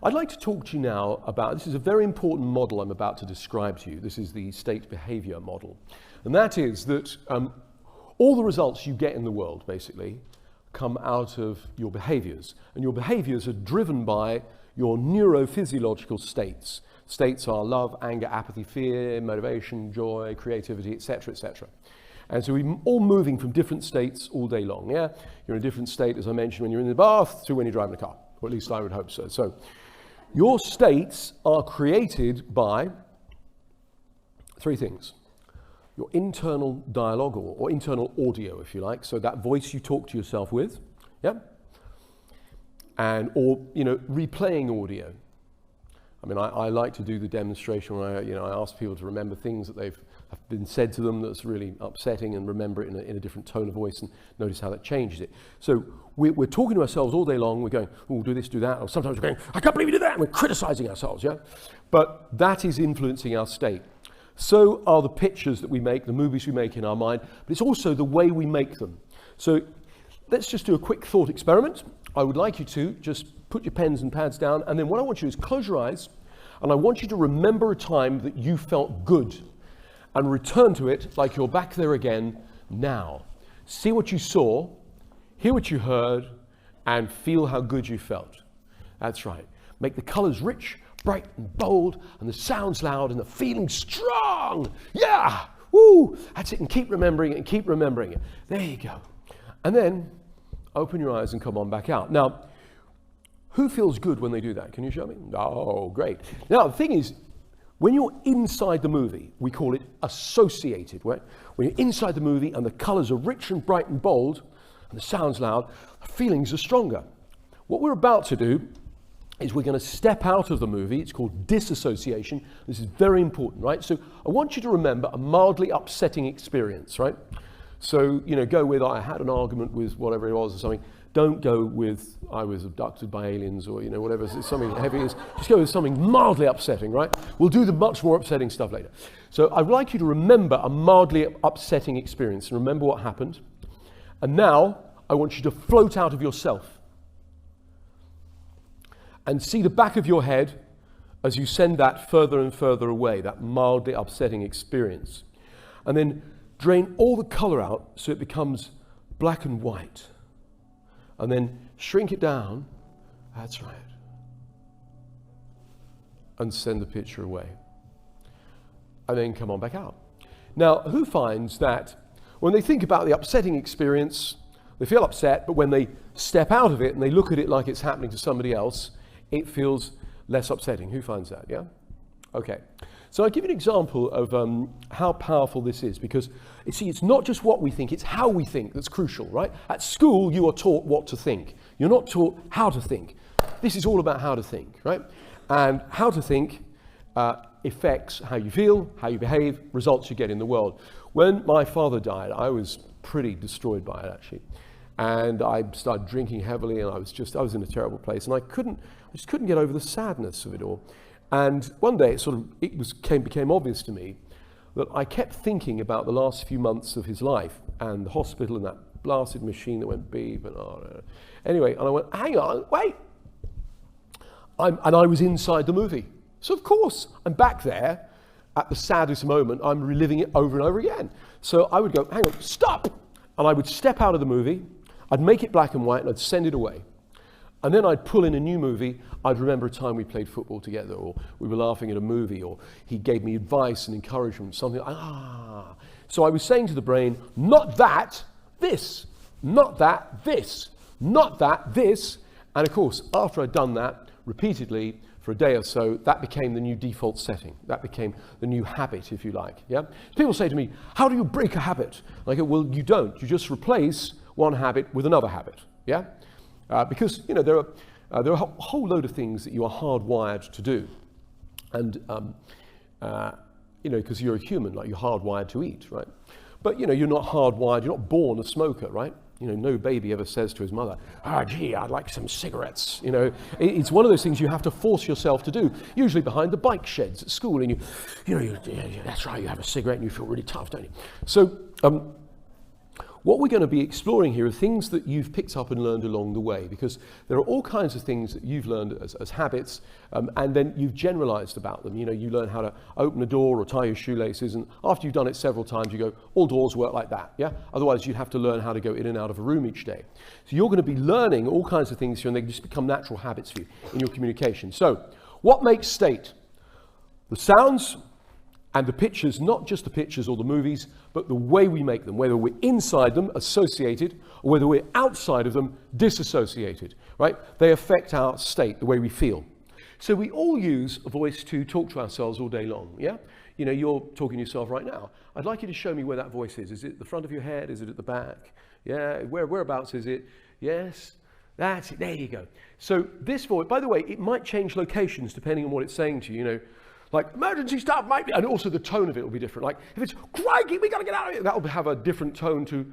I'd like to talk to you now about, this is a very important model I'm about to describe to you. This is the state behavior model. And that is that all the results you get in the world, basically, come out of your behaviors. And your behaviors are driven by your neurophysiological states. States are love, anger, apathy, fear, motivation, joy, creativity, etc., etc. And so we're all moving from different states all day long, yeah? You're in a different state, as I mentioned, when you're in the bath to when you're driving a car, or at least I would hope so. So your states are created by three things. Your internal dialogue, or internal audio, if you like, so that voice you talk to yourself with, yeah? Or replaying audio. I mean, I like to do the demonstration where I ask people to remember things that have been said to them that's really upsetting, and remember it in a different tone of voice, and notice how that changes it. So we're talking to ourselves all day long. We're going, oh, do this, do that. Or sometimes we're going, I can't believe you did that. And we're criticizing ourselves, yeah? But that is influencing our state. So are the pictures that we make, the movies we make in our mind, but it's also the way we make them. So let's just do a quick thought experiment. I would like you to just put your pens and pads down, and then what I want you to do is close your eyes, and I want you to remember a time that you felt good, and return to it like you're back there again now. See what you saw, hear what you heard, and feel how good you felt. That's right. Make the colors rich, bright and bold, and the sounds loud, and the feeling strong. Yeah, woo, that's it, and keep remembering it, and keep remembering it. There you go. And then open your eyes and come on back out. Now, who feels good when they do that? Can you show me? Oh, great. Now, the thing is, when you're inside the movie, we call it associated, right? When you're inside the movie and the colors are rich and bright and bold, and the sounds loud, the feelings are stronger. What we're about to do is we're going to step out of the movie. It's called disassociation. This is very important, right? So I want you to remember a mildly upsetting experience, right? So, go with, I had an argument with whatever it was or something. Don't go with, I was abducted by aliens, or, whatever, it's something heavy. Just go with something mildly upsetting, right? We'll do the much more upsetting stuff later. So I'd like you to remember a mildly upsetting experience and remember what happened. And now I want you to float out of yourself and see the back of your head as you send that further and further away, that mildly upsetting experience. And then drain all the color out so it becomes black and white. And then shrink it down, that's right, and send the picture away. And then come on back out. Now, who finds that when they think about the upsetting experience, they feel upset, but when they step out of it and they look at it like it's happening to somebody else, it feels less upsetting? Who finds that, yeah? Okay. So I'll give you an example of how powerful this is, because you see, it's not just what we think, it's how we think that's crucial, right? At school, you are taught what to think. You're not taught how to think. This is all about how to think, right? And how to think affects how you feel, how you behave, results you get in the world. When my father died, I was pretty destroyed by it, actually. And I started drinking heavily, and I was in a terrible place, and I just couldn't get over the sadness of it all. And one day it became obvious to me that I kept thinking about the last few months of his life and the hospital and that blasted machine that went beep and anyway, and I went, hang on, wait. And I was inside the movie. So of course, I'm back there at the saddest moment, I'm reliving it over and over again. So I would go, hang on, stop. And I would step out of the movie, I'd make it black and white, and I'd send it away. And then I'd pull in a new movie. I'd remember a time we played football together, or we were laughing at a movie, or he gave me advice and encouragement, something. So I was saying to the brain, not that, this, not that, this, not that, this. And of course, after I'd done that repeatedly for a day or so, that became the new default setting. That became the new habit, if you like. Yeah. People say to me, how do you break a habit? I go, well, you don't. You just replace one habit with another habit. Yeah. Because there are a whole load of things that you are hardwired to do, and because you're a human, like you're hardwired to eat, right? But you're not hardwired. You're not born a smoker, right? No baby ever says to his mother, gee, I'd like some cigarettes. It's one of those things you have to force yourself to do. Usually behind the bike sheds at school, and that's right, you have a cigarette and you feel really tough, don't you? So what we're going to be exploring here are things that you've picked up and learned along the way, because there are all kinds of things that you've learned as habits, and then you've generalized about them. You know, you learn how to open a door or tie your shoelaces, and after you've done it several times, you go, all doors work like that, yeah? Otherwise, you'd have to learn how to go in and out of a room each day. So you're going to be learning all kinds of things here, and they just become natural habits for you in your communication. So, what makes state? The sounds and the pictures, not just the pictures or the movies, but the way we make them, whether we're inside them, associated, or whether we're outside of them, disassociated, right? They affect our state, the way we feel. So we all use a voice to talk to ourselves all day long, yeah? You know, you're talking to yourself right now. I'd like you to show me where that voice is. Is it the front of your head? Is it at the back? Yeah, whereabouts is it? Yes, that's it, there you go. So this voice, by the way, it might change locations depending on what it's saying to you, you know, like emergency stuff might be, and also the tone of it will be different. Like if it's crikey, we gotta get out of here, that'll have a different tone to,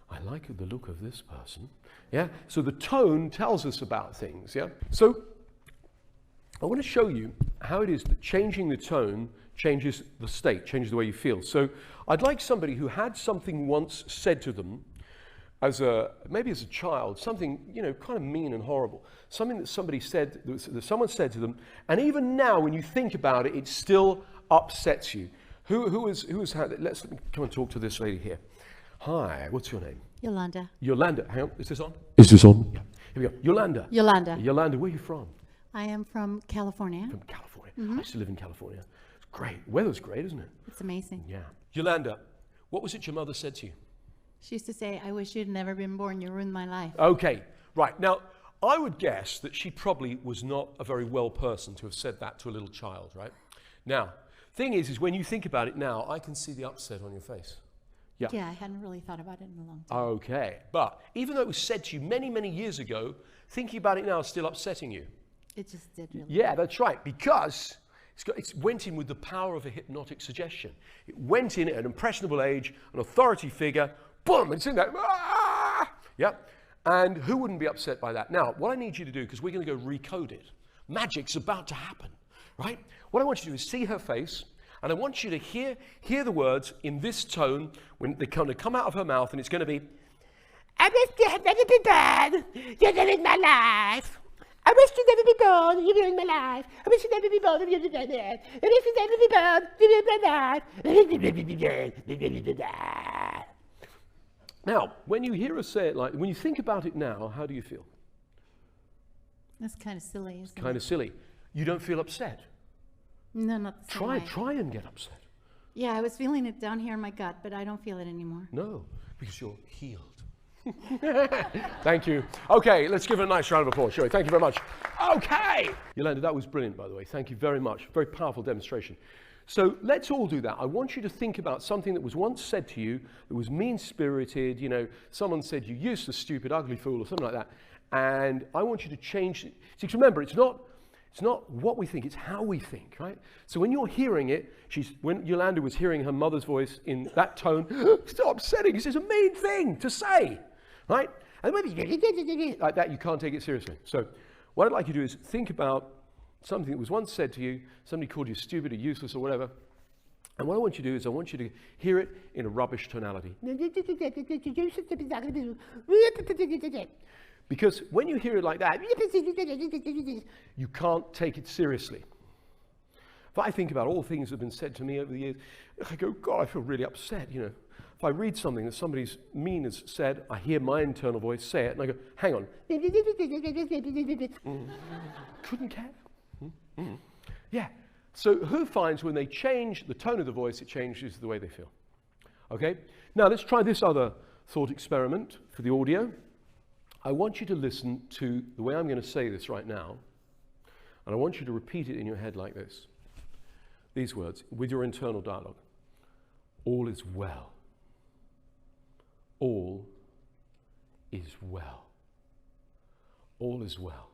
I like the look of this person. Yeah, so the tone tells us about things, yeah? So I want to show you how it is that changing the tone changes the state, changes the way you feel. So I'd like somebody who had something once said to them, maybe as a child, something, you know, kind of mean and horrible, something that somebody said, that someone said to them, and even now when you think about it, it still upsets you. Who has had it? Let's come and talk to this lady here. Hi, what's your name? Yolanda. Yolanda, hang on, is this on? Is this on? Yeah, here we go. Yolanda. Yolanda. Yolanda, where are you from? I am from California. From California. I used to live in California. It's great. Weather's great, isn't it? It's amazing. Yeah. Yolanda, what was it your mother said to you? She used to say, I wish you'd never been born, you ruined my life. Okay, right. Now, I would guess that she probably was not a very well person to have said that to a little child, right? Now, thing is when you think about it now, I can see the upset on your face. Yeah. Yeah, I hadn't really thought about it in a long time. Okay, but even though it was said to you many, many years ago, thinking about it now is still upsetting you. It just did really. Yeah, that's right, because it went in with the power of a hypnotic suggestion. It went in at an impressionable age, an authority figure, boom, it's in there. Ah! Yeah, and who wouldn't be upset by that? Now, what I need you to do, because we're going to go recode it, magic's about to happen, right? What I want you to do is see her face, and I want you to hear the words in this tone when they're going to come out of her mouth, and it's going to be, I wish you had never been bad, you ruined my life. I wish you'd never be born, you ruined my life. I wish you'd never be born, you ruined my life. I wish you'd never be born, you ruined my life. Now, when you hear her say it when you think about it now, how do you feel? That's kind of silly, isn't it? It's kind of silly. You don't feel upset? No, not the same way. Try and get upset. Yeah, I was feeling it down here in my gut, but I don't feel it anymore. No, because you're healed. Thank you. Okay, let's give her a nice round of applause, shall we? Thank you very much. Okay. Yolanda, that was brilliant, by the way. Thank you very much. Very powerful demonstration. So let's all do that. I want you to think about something that was once said to you that was mean-spirited, you know, someone said you useless, stupid, ugly fool, or something like that. And I want you to change it. See, remember, it's not what we think, it's how we think, right? So when you're hearing it, when Yolanda was hearing her mother's voice in that tone, it's so upsetting, it's just a mean thing to say, right? And when like that, you can't take it seriously. So what I'd like you to do is think about something that was once said to you, somebody called you stupid or useless or whatever, and what I want you to do is I want you to hear it in a rubbish tonality. Because when you hear it like that, you can't take it seriously. If I think about all the things that have been said to me over the years, I go, God, I feel really upset, you know. If I read something that somebody's mean has said, I hear my internal voice say it, and I go, hang on. Couldn't care. Yeah. So who finds when they change the tone of the voice, it changes the way they feel? Okay? Now let's try this other thought experiment for the audio. I want you to listen to the way I'm going to say this right now, and I want you to repeat it in your head like this. These words, with your internal dialogue. All is well. All is well. All is well.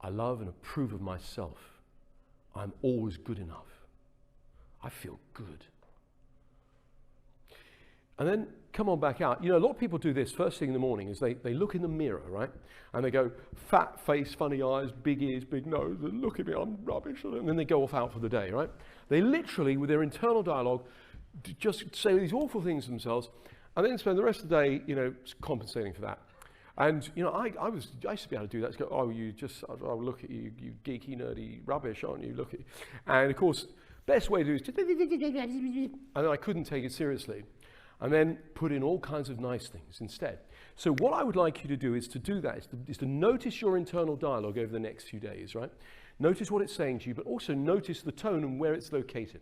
I love and approve of myself. I'm always good enough. I feel good. And then come on back out. You know, a lot of people do this first thing in the morning is they look in the mirror, right? And they go, fat face, funny eyes, big ears, big nose, and look at me, I'm rubbish. And then they go off out for the day, right? They literally, with their internal dialogue, just say these awful things to themselves, and then spend the rest of the day, compensating for that. And I used to be able to do that. To go, oh, look at you, you geeky, nerdy rubbish, aren't you? Look at you. And of course, best way to do is just, and then I couldn't take it seriously. And then put in all kinds of nice things instead. So what I would like you to do is to do that, is to notice your internal dialogue over the next few days, right? Notice what it's saying to you, but also notice the tone and where it's located.